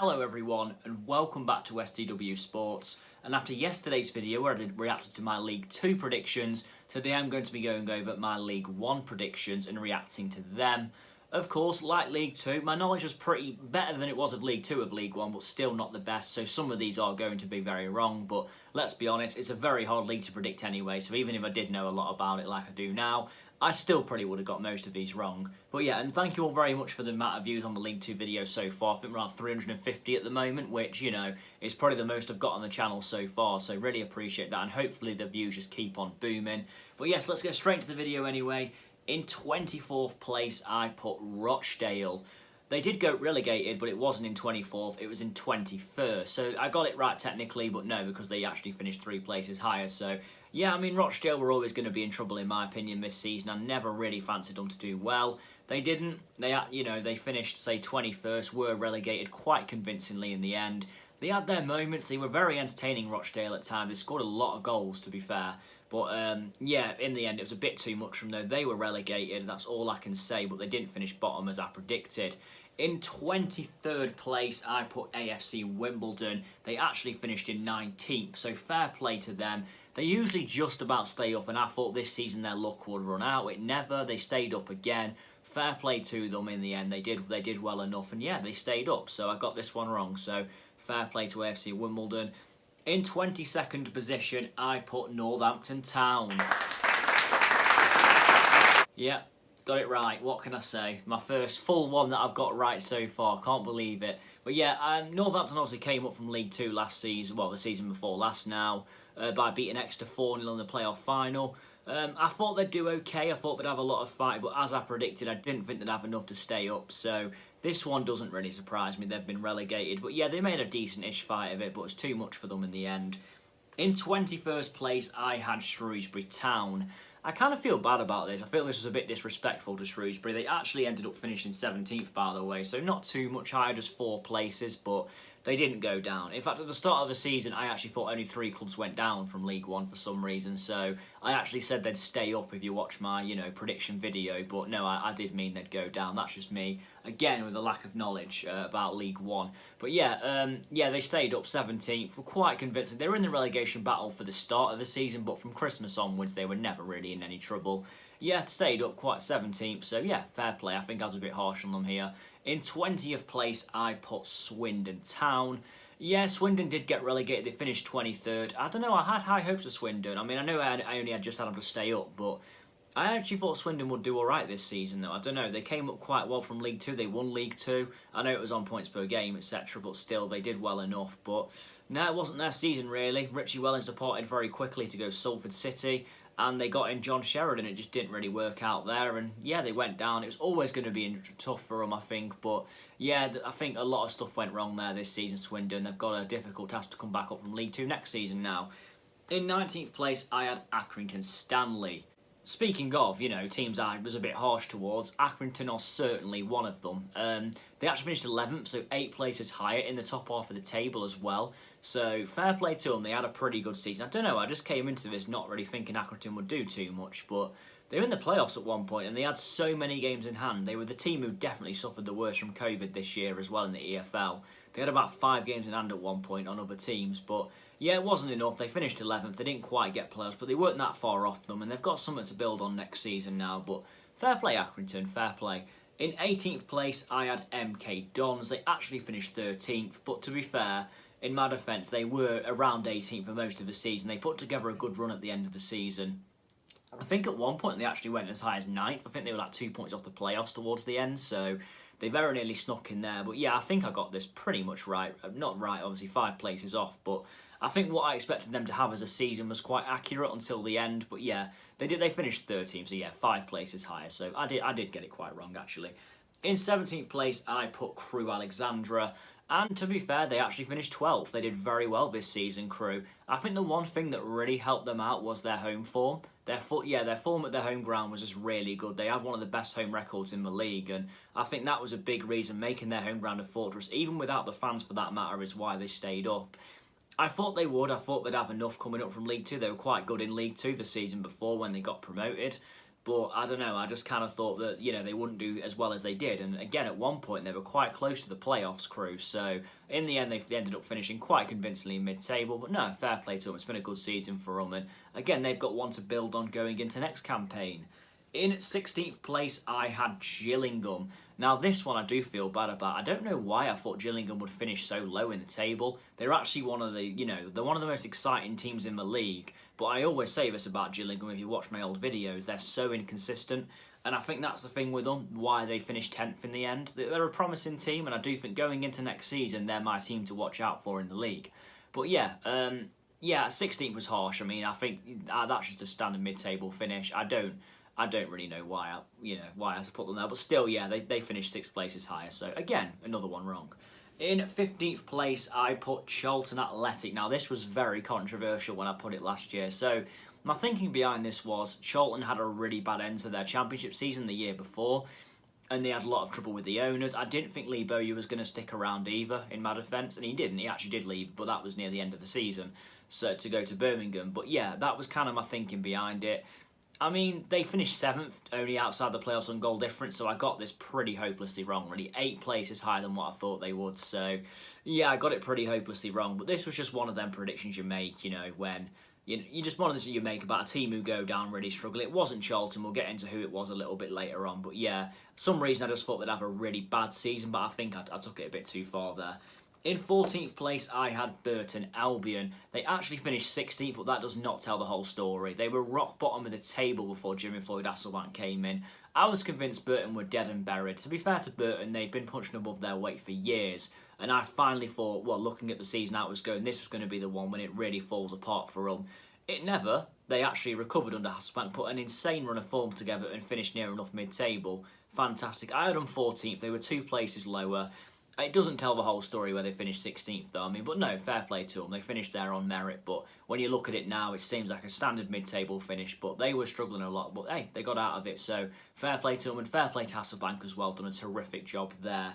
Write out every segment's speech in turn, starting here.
Hello everyone and welcome back to STW Sports, and after yesterday's video where I reacted to my League 2 predictions, today I'm going to be going over my League 1 predictions and reacting to them. Of course, like League 2, my knowledge was pretty better than it was of League 2 of League 1, but still not the best, so some of these are going to be very wrong, but let's be honest, it's a very hard league to predict anyway, so even if I did know a lot about it like I do now, I still probably would have got most of these wrong. But yeah, and thank you all very much for the amount of views on the League 2 video so far. I think we're around 350 at the moment, which, you know, is probably the most I've got on the channel so far, so really appreciate that, and hopefully the views just keep on booming. But yes, let's get straight into the video anyway. In 24th place, I put Rochdale. They did go relegated, but it wasn't in 24th, it was in 21st. So I got it right technically, but no, because they actually finished 3 places higher. So yeah, I mean, Rochdale were always going to be in trouble in my opinion this season. I never really fancied them to do well. They didn't. They finished, say, 21st, were relegated quite convincingly in the end. They had their moments. They were very entertaining, Rochdale, at times. They scored a lot of goals, to be fair. But yeah, in the end, it was a bit too much from them. They were relegated, that's all I can say, but they didn't finish bottom as I predicted. In 23rd place, I put AFC Wimbledon. They actually finished in 19th, so fair play to them. They usually just about stay up, and I thought this season their luck would run out. It never. They stayed up again. Fair play to them in the end. They did well enough, and yeah, they stayed up, so I got this one wrong. So fair play to AFC Wimbledon. In 22nd position, I put Northampton Town. Yeah, got it right. What can I say? My first full one that I've got right so far. Can't believe it. But yeah, Northampton obviously came up from League 2 last season, well, the season before last now, by beating Exeter 4-0 in the playoff final. I thought they'd do okay. I thought they'd have a lot of fight, but as I predicted, I didn't think they'd have enough to stay up. So this one doesn't really surprise me. They've been relegated. But yeah, they made a decent-ish fight of it, but it's too much for them in the end. In 21st place, I had Shrewsbury Town. I kind of feel bad about this. I feel this was a bit disrespectful to Shrewsbury. They actually ended up finishing 17th, by the way, so not too much higher, just 4 places, but they didn't go down. In fact, at the start of the season, I actually thought only 3 clubs went down from League 1 for some reason, so I actually said they'd stay up if you watch my, prediction video, but no, I did mean they'd go down. That's just me, again, with a lack of knowledge about League 1. But yeah, they stayed up 17th, were quite convincing. They were in the relegation battle for the start of the season, but from Christmas onwards, they were never really in any trouble. Yeah, stayed up quite 17th, so yeah, fair play. I think I was a bit harsh on them here. In 20th place, I put Swindon Town. Yeah, Swindon did get relegated. They finished 23rd. I don't know, I had high hopes of Swindon. I mean, I know I only had just had them to stay up, but I actually thought Swindon would do alright this season, though. I don't know, they came up quite well from League 2. They won League 2. I know it was on points per game, etc., but still, they did well enough. But no, it wasn't their season, really. Richie Wellens departed very quickly to go Salford City, and they got in John Sheridan. It just didn't really work out there, and yeah, they went down. It was always going to be tough for them, I think, but yeah, I think a lot of stuff went wrong there this season, Swindon. They've got a difficult task to come back up from League 2 next season now. In 19th place, I had Accrington Stanley. Speaking of, teams I was a bit harsh towards, Accrington are certainly one of them. They actually finished 11th, so 8 places higher in the top half of the table as well. So fair play to them, they had a pretty good season. I don't know, I just came into this not really thinking Accrington would do too much, but they were in the playoffs at one point and they had so many games in hand. They were the team who definitely suffered the worst from COVID this year as well in the EFL. They had about 5 games in hand at one point on other teams, but yeah, it wasn't enough. They finished 11th. They didn't quite get playoffs, but they weren't that far off them, and they've got something to build on next season now. But fair play, Accrington, fair play. In 18th place, I had MK Dons. They actually finished 13th, but to be fair, in my defence, they were around 18th for most of the season. They put together a good run at the end of the season. I think at one point they actually went as high as 9th. I think they were like 2 points off the playoffs towards the end, so they very nearly snuck in there. But yeah, I think I got this pretty much right. Not right, obviously 5 places off, but I think what I expected them to have as a season was quite accurate until the end. But yeah, they finished 13th, so yeah, 5 places higher. So I did get it quite wrong, actually. In 17th place, I put Crewe Alexandra. And to be fair, they actually finished 12th. They did very well this season, Crewe. I think the one thing that really helped them out was their home form. Their form at their home ground was just really good. They had one of the best home records in the league, and I think that was a big reason making their home ground a fortress, even without the fans for that matter, is why they stayed up. I thought they would. I thought they'd have enough coming up from League 2. They were quite good in League 2 the season before when they got promoted. But I don't know, I just kind of thought that, they wouldn't do as well as they did. And again, at one point, they were quite close to the playoffs crew. So in the end, they ended up finishing quite convincingly mid-table. But no, fair play to them. It's been a good season for them. And again, they've got one to build on going into next campaign. In 16th place, I had Gillingham. Now, this one I do feel bad about. I don't know why I thought Gillingham would finish so low in the table. They're actually one of the, they're one of the most exciting teams in the league. But I always say this about Gillingham. If you watch my old videos, they're so inconsistent. And I think that's the thing with them, why they finished 10th in the end. They're a promising team, and I do think going into next season, they're my team to watch out for in the league. But yeah, 16th was harsh. I mean, I think that's just a standard mid-table finish. I don't really know why I had to put them there, but still, yeah, they finished 6 places higher. So again, another one wrong. In 15th place, I put Charlton Athletic. Now, this was very controversial when I put it last year. So my thinking behind this was Charlton had a really bad end to their championship season the year before, and they had a lot of trouble with the owners. I didn't think Lee Bowyer was going to stick around either, in my defence, and he didn't. He actually did leave, but that was near the end of the season, so to go to Birmingham. But yeah, that was kind of my thinking behind it. I mean, they finished 7th, only outside the playoffs on goal difference, so I got this pretty hopelessly wrong, really. 8 places higher than what I thought they would, so yeah, I got it pretty hopelessly wrong. But this was just one of them predictions you make, when you just one of the you make about a team who go down really struggle. It wasn't Charlton, we'll get into who it was a little bit later on, but yeah, for some reason I just thought they'd have a really bad season, but I think I took it a bit too far there. In 14th place, I had Burton Albion. They actually finished 16th, but that does not tell the whole story. They were rock bottom of the table before Jimmy Floyd Hasselbank came in. I was convinced Burton were dead and buried. To be fair to Burton, they'd been punching above their weight for years. And I finally thought, well, looking at the season I was going, this was going to be the one when it really falls apart for them. It never. They actually recovered under Hasselbank, put an insane run of form together and finished near enough mid-table. Fantastic. I had them 14th. They were 2 places lower. It doesn't tell the whole story where they finished 16th though, but no, fair play to them. They finished there on merit, but when you look at it now, it seems like a standard mid-table finish, but they were struggling a lot, but hey, they got out of it, so fair play to them, and fair play to Hasselbank as well, done a terrific job there.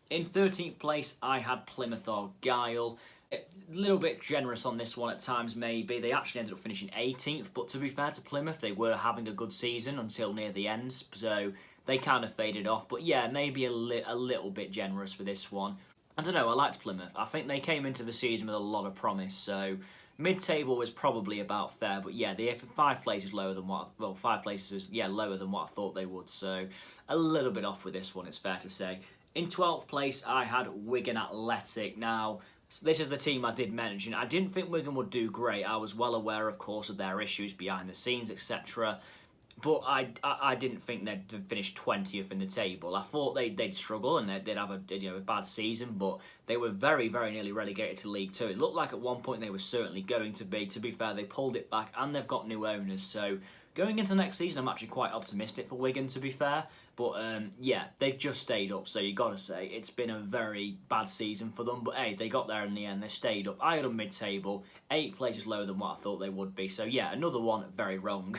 In 13th place, I had Plymouth Argyle. A little bit generous on this one at times, maybe. They actually ended up finishing 18th, but to be fair to Plymouth, they were having a good season until near the end, so they kind of faded off. But yeah, maybe a little bit generous for this one. I don't know, I liked Plymouth. I think they came into the season with a lot of promise, so mid-table was probably about fair, but yeah, they're 5 places lower than what, well, 5 places, yeah, lower than what I thought they would, so a little bit off with this one, it's fair to say. In 12th place, I had Wigan Athletic. Now, this is the team I did mention. I didn't think Wigan would do great. I was well aware, of course, of their issues behind the scenes, etc. But I didn't think they'd finish 20th in the table. I thought they'd struggle and they'd have a bad season, but they were very, very nearly relegated to League Two. It looked like at one point they were certainly going to be. To be fair, they pulled it back and they've got new owners. So going into next season, I'm actually quite optimistic for Wigan, to be fair. But yeah, they've just stayed up, so you got to say it's been a very bad season for them. But hey, they got there in the end. They stayed up. I had them mid-table, 8 places lower than what I thought they would be. So yeah, another one very wrong.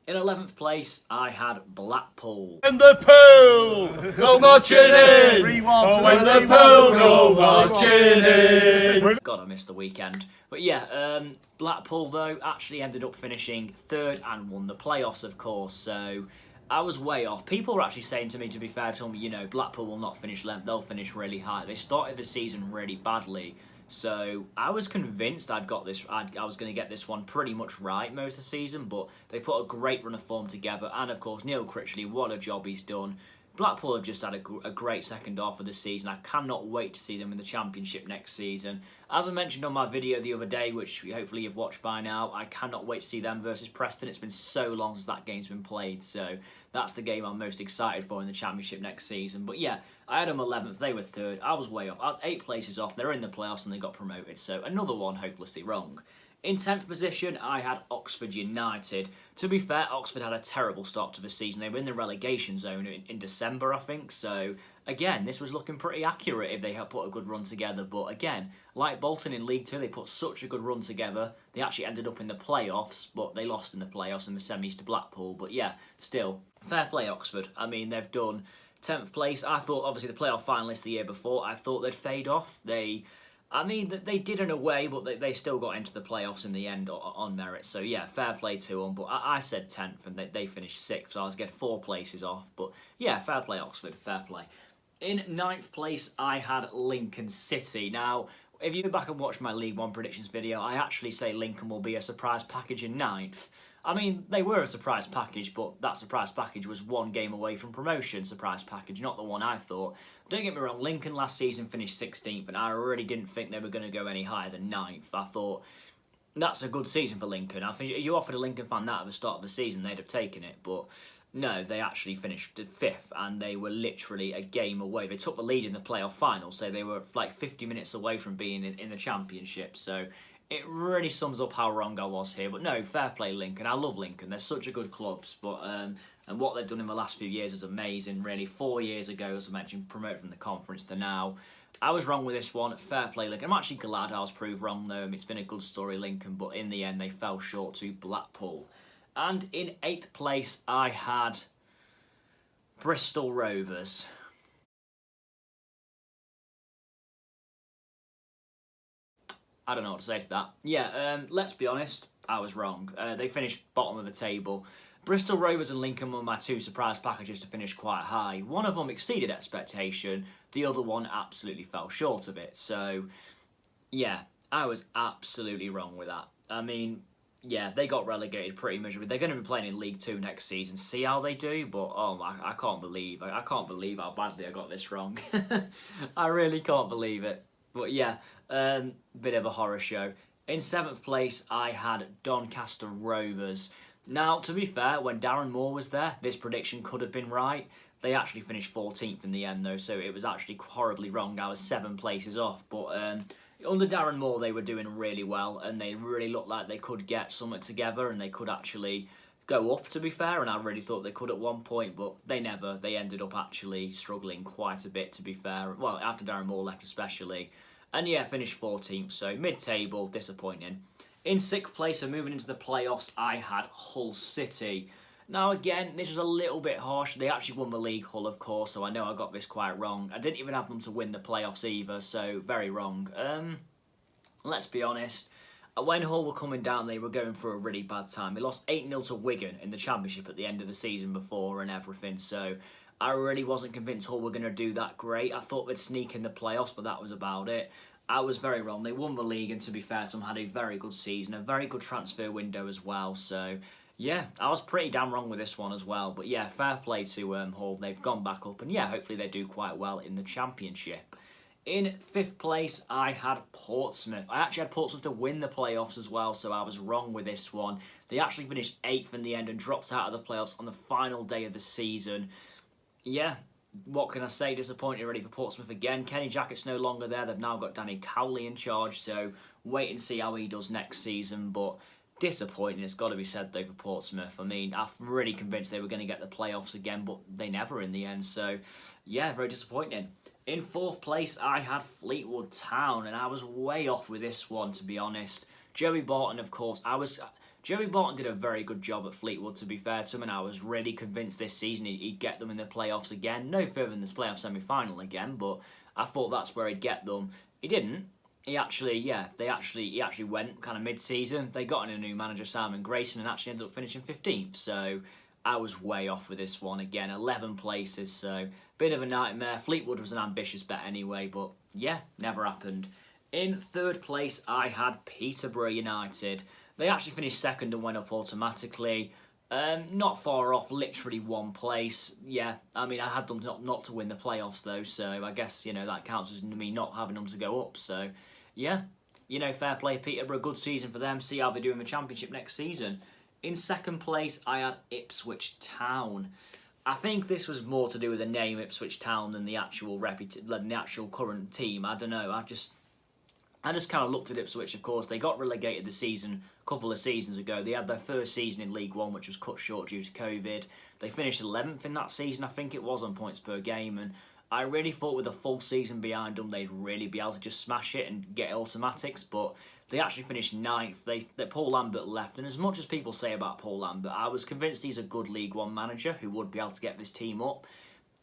In 11th place, I had Blackpool. In the pool, go marching in. Oh, in the pool, go marching in. God, I missed the weekend. But yeah, Blackpool, though, actually ended up finishing 3rd and won the playoffs, of course. So I was way off. People were actually saying to me, to be fair, told me, Blackpool will not finish 11th. They'll finish really high. They started the season really badly. So I was convinced I was going to get this one pretty much right most of the season, but they put a great run of form together, and of course Neil Critchley, what a job he's done. Blackpool have just had a great second half of the season. I cannot wait to see them in the Championship next season. As I mentioned on my video the other day, which hopefully you've watched by now, I cannot wait to see them versus Preston. It's been so long since that game's been played, so that's the game I'm most excited for in the Championship next season. But yeah, I had them 11th, they were 3rd. I was way off. I was 8 places off. They're in the playoffs and they got promoted, so another one hopelessly wrong. In 10th position, I had Oxford United. To be fair, Oxford had a terrible start to the season. They were in the relegation zone in December, I think. So, again, this was looking pretty accurate if they had put a good run together. But again, like Bolton in League Two, they put such a good run together. They actually ended up in the playoffs, but they lost in the playoffs in the semis to Blackpool. But yeah, still, fair play Oxford. I mean, they've done 10th place. I thought, obviously, the playoff finalists the year before, I thought they'd fade off. I mean, they did in a way, but they still got into the playoffs in the end on merit. So, yeah, fair play to them. But I said 10th and they finished 6th, so I was getting 4 places off. But, yeah, fair play, Oxford, fair play. In 9th place, I had Lincoln City. Now, if you go back and watch my League One predictions video, I actually say Lincoln will be a surprise package in 9th. I mean, they were a surprise package, but that surprise package was 1 game away from promotion surprise package, not the one I thought. Don't get me wrong, Lincoln last season finished 16th, and I really didn't think they were going to go any higher than 9th. I thought, that's a good season for Lincoln. I think you offered a Lincoln fan that at the start of the season, they'd have taken it, but no, they actually finished 5th, and they were literally a game away. They took the lead in the playoff final, so they were like 50 minutes away from being in the championship, so it really sums up how wrong I was here. But no, fair play Lincoln. I love Lincoln. They're such a good clubs. But and what they've done in the last few years is amazing. Really, 4 years ago, as I mentioned, promoted from the conference to now. I was wrong with this one. Fair play Lincoln. I'm actually glad I was proved wrong though. It's been a good story, Lincoln. But in the end, they fell short to Blackpool. And in 8th place, I had Bristol Rovers. I don't know what to say to that. Yeah, let's be honest, I was wrong. They finished bottom of the table. Bristol Rovers and Lincoln were my 2 surprise packages to finish quite high. One of them exceeded expectation, the other one absolutely fell short of it. So, yeah, I was absolutely wrong with that. I mean, yeah, they got relegated pretty miserably. They're going to be playing in League 2 next season. See how they do, but oh my, I can't believe how badly I got this wrong. I really can't believe it. But yeah, bit of a horror show. In 7th place, I had Doncaster Rovers. Now, to be fair, when Darren Moore was there, this prediction could have been right. They actually finished 14th in the end, though, so it was actually horribly wrong. I was 7 places off. But under Darren Moore, they were doing really well, and they really looked like they could get something together, and they could actually go up, to be fair, and I really thought they could at one point, but they never. They ended up actually struggling quite a bit, to be fair. Well, after Darren Moore left especially. And yeah, finished 14th, so mid-table, disappointing. In 6th place, so moving into the playoffs, I had Hull City. Now again, this was a little bit harsh. They actually won the league, Hull, of course, so I know I got this quite wrong. I didn't even have them to win the playoffs either, so very wrong. Let's be honest. When Hull were coming down, they were going through a really bad time. They lost 8-0 to Wigan in the Championship at the end of the season before and everything, so I really wasn't convinced Hull were going to do that great. I thought they'd sneak in the playoffs, but that was about it. I was very wrong. They won the league, and to be fair to them, had a very good season, a very good transfer window as well. So, yeah, I was pretty damn wrong with this one as well. But yeah, fair play to Hull. They've gone back up, and yeah, hopefully they do quite well in the Championship. In 5th place, I had Portsmouth. I actually had Portsmouth to win the playoffs as well, so I was wrong with this one. They actually finished 8th in the end and dropped out of the playoffs on the final day of the season. Yeah, what can I say? Disappointing already for Portsmouth again. Kenny Jackett's no longer there. They've now got Danny Cowley in charge, so wait and see how he does next season. But disappointing, it's got to be said, though, for Portsmouth. I mean, I'm really convinced they were going to get the playoffs again, but they never in the end. So, yeah, very disappointing. In 4th place, I had Fleetwood Town, and I was way off with this one, to be honest. Joey Barton, of course, Joey Barton did a very good job at Fleetwood, to be fair to him, and I was really convinced this season he'd get them in the playoffs again. No further than this playoff semi-final again, but I thought that's where he'd get them. He didn't. He actually went kind of mid-season. They got in a new manager, Simon Grayson, and actually ended up finishing 15th. So I was way off with this one again. 11 places, so bit of a nightmare. Fleetwood was an ambitious bet anyway, but yeah, never happened. In 3rd place, I had Peterborough United. They actually finished 2nd and went up automatically. Not far off, literally 1 place. Yeah, I mean, I had them not to win the playoffs, though, so I guess, you know, that counts as me not having them to go up. So, yeah, you know, fair play, Peterborough. Good season for them. See how they do in the Championship next season. In 2nd place, I had Ipswich Town. I think this was more to do with the name Ipswich Town than the actual current team. I don't know. I just kind of looked at Ipswich, of course. They got relegated a couple of seasons ago. They had their first season in League One, which was cut short due to COVID. They finished 11th in that season, I think it was, on points per game. And I really thought with a full season behind them, they'd really be able to just smash it and get automatics. But they actually finished 9th. Paul Lambert left. And as much as people say about Paul Lambert, I was convinced he's a good League One manager who would be able to get this team up.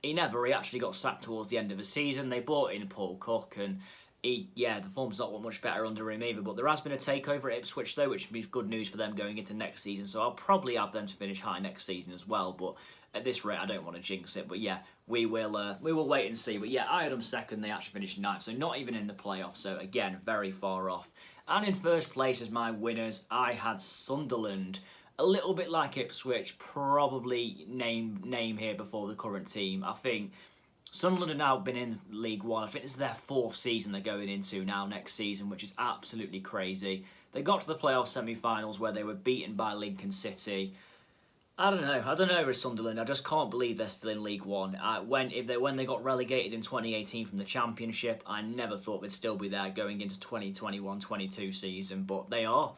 He actually got sacked towards the end of the season. They brought in Paul Cook, and the form's not much better under him either. But there has been a takeover at Ipswich though, which means good news for them going into next season. So I'll probably have them to finish high next season as well. But at this rate, I don't want to jinx it. But yeah, we will wait and see. But yeah, I had them second. They actually finished ninth, so not even in the playoffs. So again, very far off. And in first place as my winners, I had Sunderland. A little bit like Ipswich, probably name here before the current team. I think Sunderland have now been in League One. I think this is their 4th season they're going into now next season, which is absolutely crazy. They got to the playoff semi-finals where they were beaten by Lincoln City. I don't know with Sunderland. I just can't believe they're still in League One. When they got relegated in 2018 from the Championship, I never thought they'd still be there going into 2021-22 season, but they are.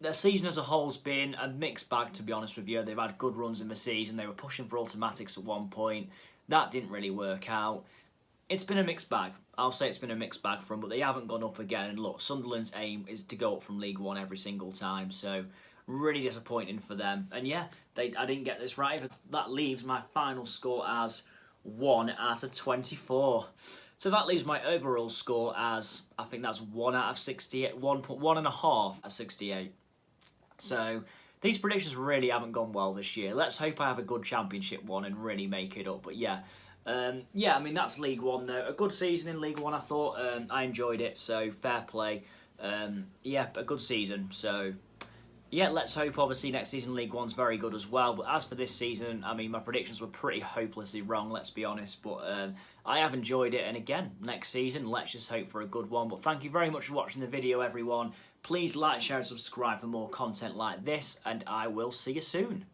Their season as a whole's been a mixed bag, to be honest with you. They've had good runs in the season. They were pushing for automatics at one point. That didn't really work out. It's been a mixed bag. I'll say it's been a mixed bag for them, but they haven't gone up again. And look, Sunderland's aim is to go up from League One every single time, so really disappointing for them. And yeah, I didn't get this right. That leaves my final score as 1 out of 24. So that leaves my overall score as, I think that's 1 out of 68, 1.5 out of 68. So these predictions really haven't gone well this year. Let's hope I have a good championship one and really make it up. But yeah, I mean, that's League One though. A good season in League One, I thought. I enjoyed it, so fair play. Yeah, a good season. So yeah, let's hope obviously next season League One's very good as well. But as for this season, I mean, my predictions were pretty hopelessly wrong, let's be honest. But I have enjoyed it. And again, next season, let's just hope for a good one. But thank you very much for watching the video, everyone. Please like, share and subscribe for more content like this. And I will see you soon.